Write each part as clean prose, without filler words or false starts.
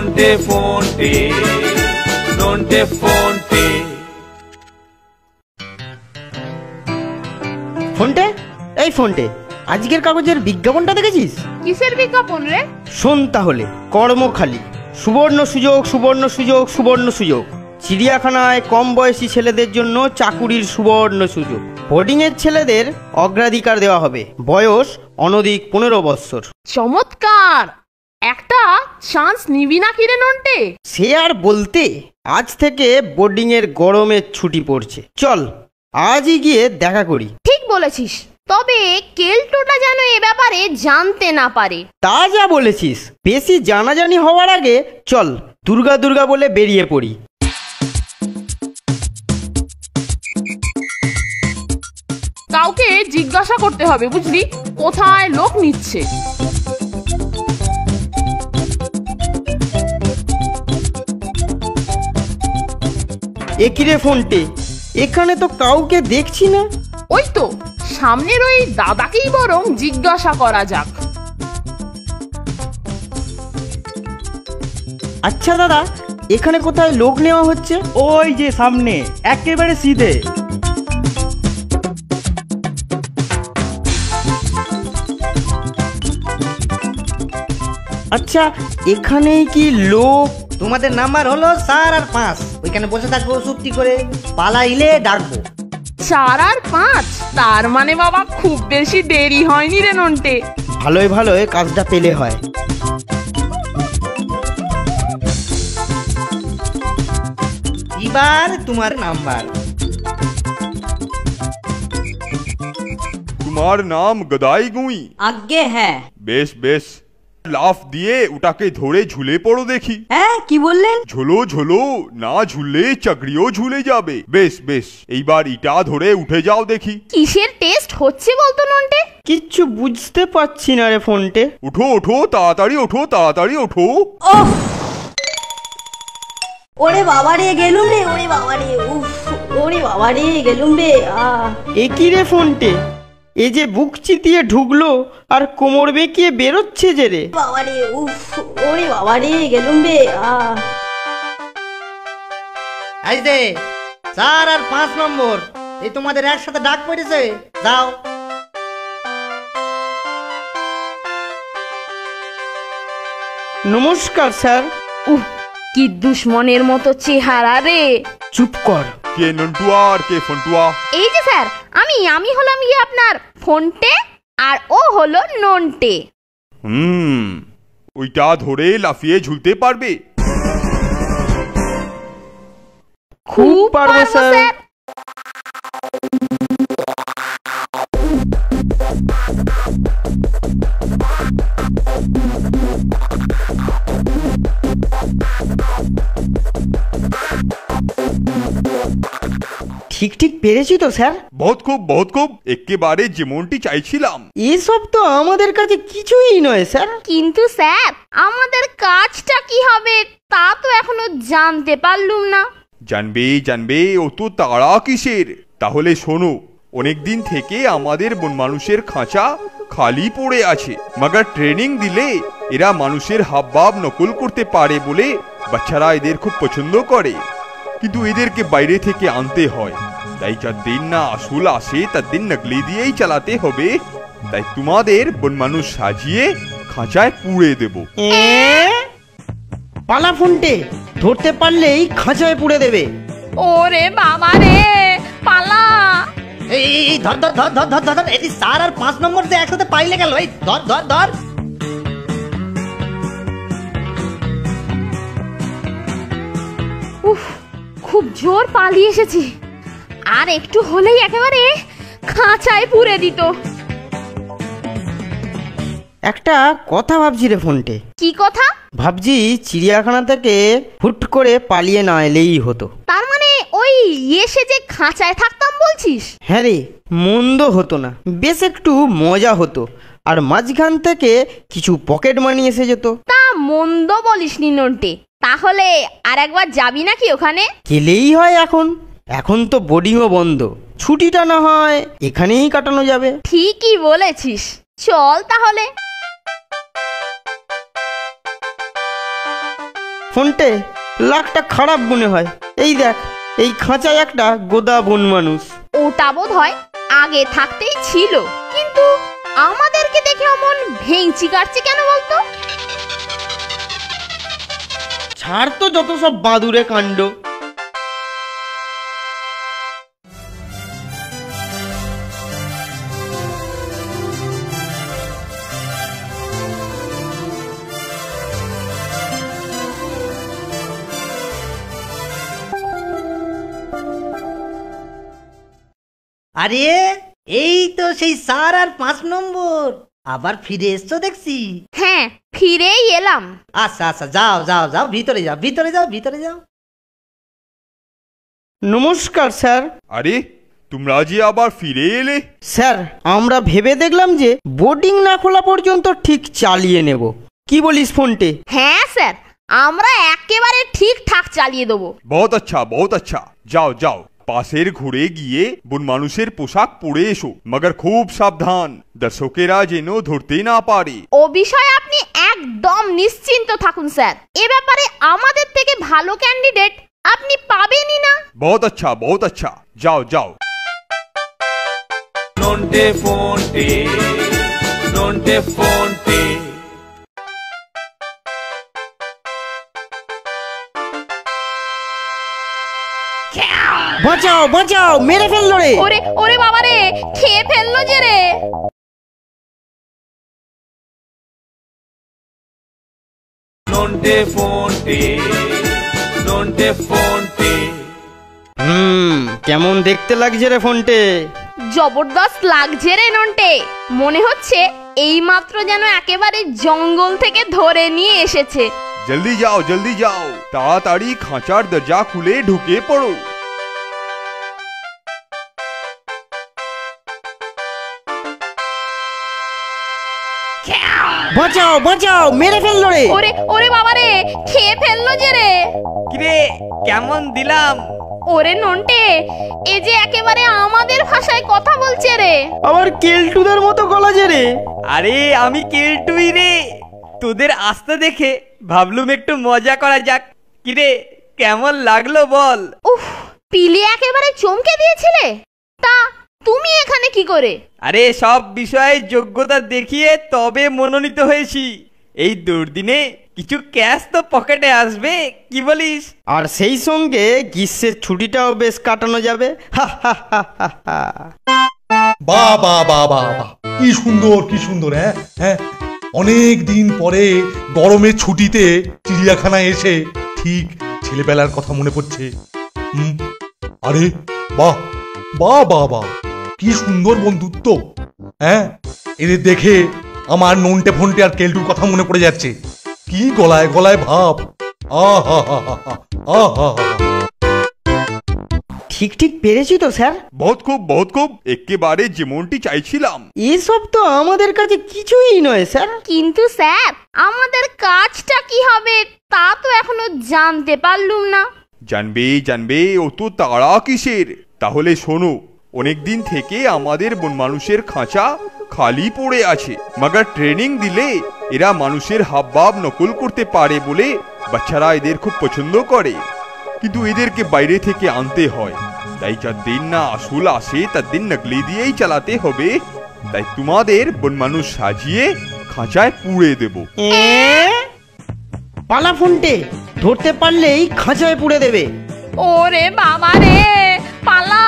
নন্টে ফন্টে, নন্টে ফন্টে। ফন্টে, এই ফন্টে, আজকের কাগজের বিজ্ঞাপনটা দেখেছিস? কিসের বিজ্ঞাপন রে? শোন তাহলে, কর্মখালি, সুবর্ণ সুযোগ, সুবর্ণ সুযোগ, সুবর্ণ সুযোগ। চিড়িয়াখানায় কম বয়সী ছেলেদের জন্য চাকুরির সুবর্ণ সুযোগ। বোর্ডিংয়ের ছেলেদের অগ্রাধিকার দেওয়া হবে, বয়স অনধিক 15 বৎসর। চমৎকার! একটা চান্স নিবি না কিরে নন্টে? সে আর বলতে, আজ থেকে বোর্ডিংয়ের গরমের ছুটি পড়ছে। চল আজই গিয়ে দেখা করি। ঠিক বলেছিস, তবে কেলটোটা যেন এ ব্যাপারে জানতে না পারে। তা যা বলেছিস, বেশি জানাজানি হওয়ার আগে চল দুর্গা দুর্গা বলে বেরিয়ে পড়ি। কাউকে জিজ্ঞাসা করতে হবে, বুঝলি, কোথায় লোক নিচ্ছে। একিরে ফোনটে, এখানে তো কাউকে দেখছি না। ওই তো সামনের ওই দাদাকেই বরং জিজ্ঞাসা করা যাক। আচ্ছা দাদা, এখানে কোথায় লোক নেওয়া হচ্ছে? ওই যে সামনে, একেবারে সিধে। আচ্ছা, এখানেই কি লোক? তোমাদের নাম্বার হলো 4 আর 5। ওইখানে বসে থাকবো চুপটি করে, পালাইলে ডাকবো। 4 আর 5, তার মানে বাবা খুব বেশি দেরি হয়নি রে নন্টে। ভালোই ভালোই কাজটা পেলে হয়। এবার তোমার নাম্বার। তোমার নাম গদাই গুঁই? আজ্ঞে হ্যাঁ। বেশ বেশ, লাফ দিয়ে ওটাকে ধরে ঝুলে পড়ো দেখি। হ্যাঁ, কি বললেন? ঝোলো ঝোলো, না ঝুললে চাকরিও ঝুলে যাবে। বেশ বেশ, এইবার ইটা ধরে উঠে যাও দেখি। কিসের টেস্ট হচ্ছে বলতো নন্টে? কিচ্ছু বুঝতে পারছি না রে ফোনটে। ওঠো ওঠো, তাড়াতাড়ি ওঠো, তাড়াতাড়ি ওঠো। ওহ, ওরে বাবা রে, গেলুম রে, ওরে বাবা রে, উফ, ওরে বাবা রে, গেলুম রে। একই রে ফোনটে, এই যে বুক চিতিয়ে ঢুকলো আর কোমর বেঁকিয়ে বেরোচ্ছে যে রে। বাবা রে, উফ, ওরে বাবা রে, গেলুম রে। এই যে 4 আর 5 নম্বর, এই তোমাদের একসাথে ডাক পড়েছে, যাও। নমস্কার স্যার। কি দুশ্মনের মতো চেহারা রে। চুপ কর। কে নন্টুয়া আর কে ফন্টুয়া? এই যে স্যার, আমি হলাম গিয়ে আপনার ফোনটে, আর ও হলো নন্টে। ওইটা ধরে লাফিয়ে ঝুলতে পারবে? খুব পারবো স্যার। ঠিক ঠিক পেরেছি তো স্যার? বহুত খুব, বহুত খুব, একেবারে যেমনটি চাইছিলাম। এসব তো আমাদের কাছে কিছুই নয় স্যার। কিন্তু স্যার, আমাদের কাজটা কি হবে তা তো এখনো জানতে পারলুম না। জানবে জানবে, ও তো তাড়া কিসের? তাহলে শোনো, অনেকদিন থেকে আমাদের বন মানুষের খাঁচা খালি পড়ে আছে, মগর ট্রেনিং দিলে এরা মানুষের হাবভাব নকল করতে পারে বলে বাচ্চারা এদের খুব পছন্দ করে। কিন্তু এদেরকে বাইরে থেকে আনতে হয়, তাই যতদিন না আসল আসে ততদিন নকলি দিয়েই চালাতে হবে। তাই তোমাদের বন মানুষ সাজিয়ে খাঁচায় পুড়ে দেব। পালা ফোনটে, ধরতে পারলেই খাঁচায় পুড়ে দেবে। ওরে বাবা রে, পালা। এই ধর ধর ধর ধর ধর ধর, এই 4 আর 5 নম্বর যে একসাথে পাইলে গেল, এই ধর ধর ধর। উফ, খুব জোর পালিয়ে এসেছি, আর একটু হলেই একেবারে খাঁচায় পুড়ে দিত। একটা কথা ভাবছি রে ফোনটে। কি কথা? ভাবছি চিড়িয়াখানা থেকে হুট করে পালিয়ে না এলেই হতো। তার মানে ওই এসে যে খাঁচায় থাকতাম বলছিস? হ্যাঁ রে, মন্দ হতো না, বেশ একটু মজা হতো, আর মাঝখান থেকে কিছু পকেট মানি এসে যেত। তা মন্দ বলিসনি নন্টে, তাহলে আর একবার যাবি নাকি ওখানে? গেলেই হয়। এখন তো বোর্ডিংও বন্ধ, ছুটিটা না হয় এখানেই কাটানো যাবে। ঠিকই বলেছিস, চল তাহলে। ফোনটে লাখটা খারাপ মনে হয়। এই দেখ, এই খাঁচায় একটা গোদা বন মানুষ। ওটা বোধ হয় আগে থাকতেই ছিল, কিন্তু আমাদেরকে দেখে অমন ভেঙচি কাটছে কেন বলতো? ছাড় তো যত সব বাদুরে কাণ্ড। আরে এই তো সেই 4 আর 5 নম্বর, আবার ফিরে এসছো দেখছি। হ্যাঁ, ফিরেই এলাম। আচ্ছা আচ্ছা, যাও যাও যাও, ভিতরে যাও, ভিতরে যাও, ভিতরে যাও। নমস্কার স্যার। আরে তোমরা যে আবার ফিরে এলে। স্যার, আমরা ভেবে দেখলাম যে বোর্ডিং না খোলা পর্যন্ত ঠিক চালিয়ে নেব। কি বলিস ফোনটে? হ্যাঁ স্যার, আমরা একেবারে ঠিকঠাক চালিয়ে দেবো। বহুত আচ্ছা, বহুত আচ্ছা। যাও যাও, পাশের ঘুরে গিয়ে বন মানুষের পোশাক পরে এসো, মগর খুব সাবধান, দর্শকেরা যেন ধরতে না পারে। ও বিষয়ে আপনি একদম নিশ্চিন্ত থাকুন স্যার, এ ব্যাপারে আমাদের থেকে ভালো ক্যান্ডিডেট আপনি পাবেনই না। বহুত আচ্ছা, বহুত আচ্ছা। যাও যাও। Nonte fonte, nonte fonte. বাঁচাও বাঁচাও, মেরে ফেললো রে। ওরে ওরে বাবা রে, খেয়ে ফেললো যে রে। Nonte fonte, nonte fonte. কেমন দেখতে লাগছে রে ফোনটে? জবরদস্ত লাগছে রে নন্টে, মনে হচ্ছে এই মাত্র যেন একেবারে জঙ্গল থেকে ধরে নিয়ে এসেছে। জলদি যাও, জলদি যাও, তাড়াতাড়ি খাঁচার দরজা খুলে ঢুকে পড়ো। বাঁচাও বাঁচাও, মেরে ফেললো রে। ওরে ওরে বাবা রে, খেয়ে ফেললো যে রে। কিরে কেমন দিলাম? ওরে নন্টে, এ যে একেবারে আমাদের ভাষায় কথা বলছে রে। আবার কেলটুদের মতো গলা যে রে। আরে আমি কেলটুই রে, তোদের আসতে দেখে ভাবলুম একটু মজা করা যাক। কিরে কেমন লাগলো বল? উফ, পিলি একেবারে চমকে দিয়েছিলে। তা তুমি এখানে কি করে? আরে সব বিষয়ে যোগ্যতা দেখিয়ে তবে মনোনীত হয়েছি। এই দুর্দিনে কিছু ক্যাশ তো পকেটে আসবে, কি বলিস? আর সেই সঙ্গে গ্রীষ্মের ছুটিটাও বেশ কাটানো যাবে। বাহ বাহ বাহ বাহ বাহ, কি সুন্দর কি সুন্দর। হ্যাঁ হ্যাঁ, অনেক দিন পরে গরমের ছুটিতে চিড়িয়াখানায় এসে ঠিক ছেলেবেলার কথা মনে পড়ছে। আরে বাহ বাহ বাহ বাহ, কি সুন্দর বন্ধুত্ব। হ্যাঁ, এদের দেখে আমার নন্টে ফন্টে আর কেলটুর কথা মনে পড়ে যাচ্ছে। কি গলায় গলায় ভাব। আহা হা হা হা, আহা হা। ঠিক ঠিক পেরেছি তো স্যার? বহুত খুব, বহুত খুব, একেবারে যেমনটি চাইছিলাম। এসব তো আমাদের কাছে কিছুই নয় স্যার। কিন্তু স্যার, আমাদের কাজটা কি হবে তা তো এখনো জানতে পারলুম না। জানবে জানবে, ও তো তাড়া কিসের? তাহলে শোনো, অনেকদিন থেকে আমাদের বন মানুষের খাঁচা খালি পড়ে আছে, মগর ট্রেনিং দিলে এরা মানুষের হাবভাব নকল করতে পারে বলে বাচ্চারা এদের খুব পছন্দ করে। কিন্তু এদেরকে বাইরে থেকে আনতে হয়, তাই যতদিন না আসল আসে ততদিন নকলি দিয়েই চালাতে হবে। তাই তোমাদের বন মানুষ সাজিয়ে খাঁচায় পুড়ে দেব। পালা ফোনটে, ধরতে পারলেই খাঁচায় পুড়ে দেবে। ওরে বাবা রে, পালা।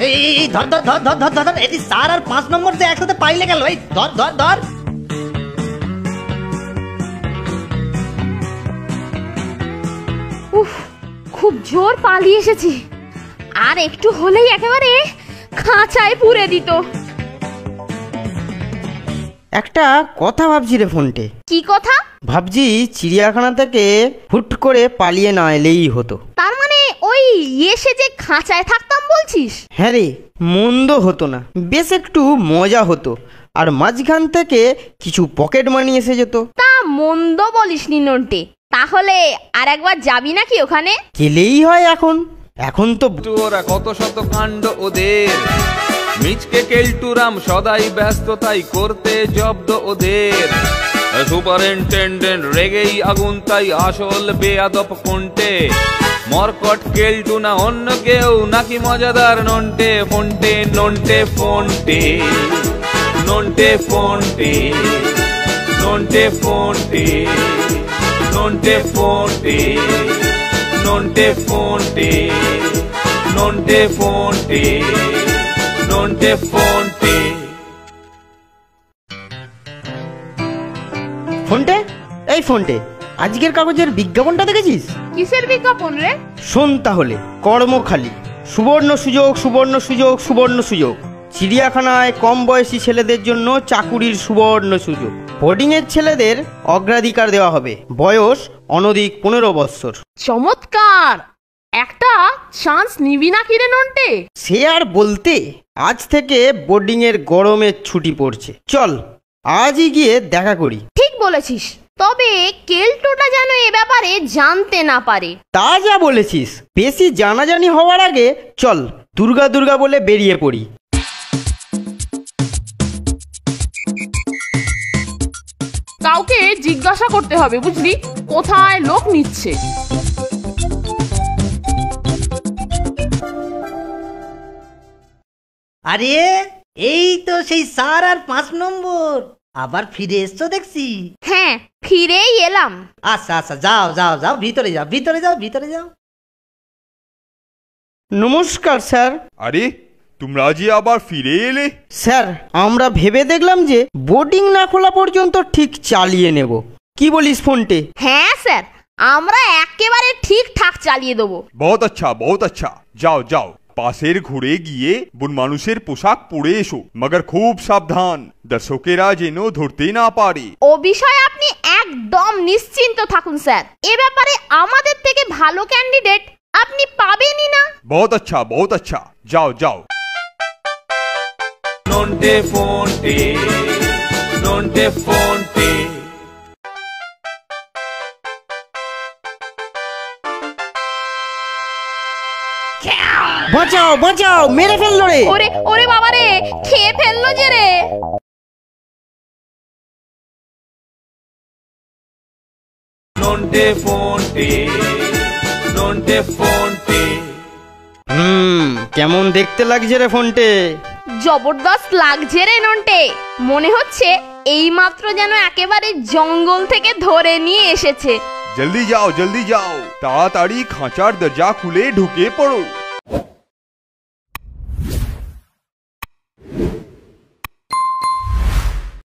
এই ধর ধর ধর ধর ধর ধর, এটি 4 আর 5 নম্বর যে একসাথে পাইলে গেল। এই ধর ধর ধর। উফ, খুব জোর পালিয়ে এসেছি, আর একটু হলেই একেবারে খাঁচায় পুরে দিত। একটা কথা ভাবছি রে ফোনটে। কি কথা? ভাবছি চিড়িয়াখানা থেকে হুট করে পালিয়ে না এলেই হতো। তার মানে ওই এসে যে খাঁচায় থাকতাম বলছিস? হ্যাঁ রে, মন্দ হতো না, বেশ একটু মজা হতো, আর মাঝখান থেকে কিছু পকেট মানি এসে যেত। তা মন্দ বলিসনি নন্টে, তাহলে আর একবার যাবি নাকি ওখানে? গেলেই হয়। এখন তো ওরা কত শত কাণ্ড ওদের, মিচকে কেলটুরাম সদাই ব্যস্ত তাই করতে জব্দ ওদের। সুপারিনটেন্ডেন্ট রেগেই আগুন, তাই আসল বেয়াদব কোনটে? মরকট কেলটু না অন্য কেউ, নাকি মজাদার নন্টে ফন্টে? নন্টে ফন্টে, নন্টে ফন্টে, নন্টে ফন্টে, নন্টে ফন্টে, নন্টে ফন্টে, নন্টে ফন্টে, নন্টে ফন্টে। ফোনটে, এই ফোনটে, আজকের কাগজের বিজ্ঞাপনটা দেখেছিস? কিসের বিজ্ঞাপন রে? শোন তাহলে, কর্মখালি, সুবর্ণ সুযোগ, সুবর্ণ সুযোগ, সুবর্ণ সুযোগ। চিড়িয়াখানায় কম বয়সী ছেলেদের জন্য চাকুরির সুবর্ণ সুযোগ। বোর্ডিংয়ের ছেলেদের অগ্রাধিকার দেওয়া হবে, বয়স অনধিক 15 বৎসর। চমৎকার! একটা চান্স নিবি না কিরে নন্টে? সে আর বলতে, আজ থেকে বোর্ডিংয়ের গরমের ছুটি পড়ছে। চল আজই গিয়ে দেখা করি। ঠিক বলেছিস, তবে কেলটোটা যেন এ ব্যাপারে জানতে না পারে। তা যা বলেছিস, বেশি জানাজানি হওয়ার আগে চল দুর্গা দুর্গা বলে বেরিয়ে পড়ি। কাউকে জিজ্ঞাসা করতে হবে, বুঝলি, কোথায় লোক নিচ্ছে। আরে এই তো সেই 4 আর 5 নম্বর, আবার ফিরে এসছো দেখছি। হ্যাঁ, ফিরেই এলাম। আচ্ছা আচ্ছা, যাও যাও যাও, ভিতরে যাও, ভিতরে যাও, ভিতরে যাও। নমস্কার স্যার। আরে তোমরা যে আবার ফিরে এলে? স্যার, আমরা ভেবে দেখলাম যে বোর্ডিং না খোলা পর্যন্ত ঠিক চালিয়ে নেব। কি বলিস ফোনটে? হ্যাঁ স্যার, আমরা একেবারে ঠিকঠাক চালিয়ে দেবো। বহুত আচ্ছা, বহুত আচ্ছা। যাও যাও, পাশের ঘুরে গিয়ে বন মানুষের পোশাক পরে এসো, মগর খুব সাবধান, দর্শকেরা যেন ধরতে না পারে। ও বিষয়ে আপনি একদম নিশ্চিন্ত থাকুন স্যার, এ ব্যাপারে আমাদের থেকে ভালো ক্যান্ডিডেট আপনি পাবেনই না। বহুত আচ্ছা, বহুত আচ্ছা। যাও যাও। নন্টে ফন্টে, নন্টে ফন্টে। বাঁচাও বাঁচাও, মেরে ফেললো রে। ওরে ওরে বাবা রে, খেয়ে ফেললো যে রে। নন্টে ফন্টে, নন্টে ফন্টে। কেমন দেখতে লাগছে রে ফোনটে? জবরদস্ত লাগছে রে নন্টে, মনে হচ্ছে এই মাত্র যেন একেবারে জঙ্গল থেকে ধরে নিয়ে এসেছে। জলদি যাও, জলদি যাও, তাড়াতাড়ি খাঁচার দরজা খুলে ঢুকে পড়ো।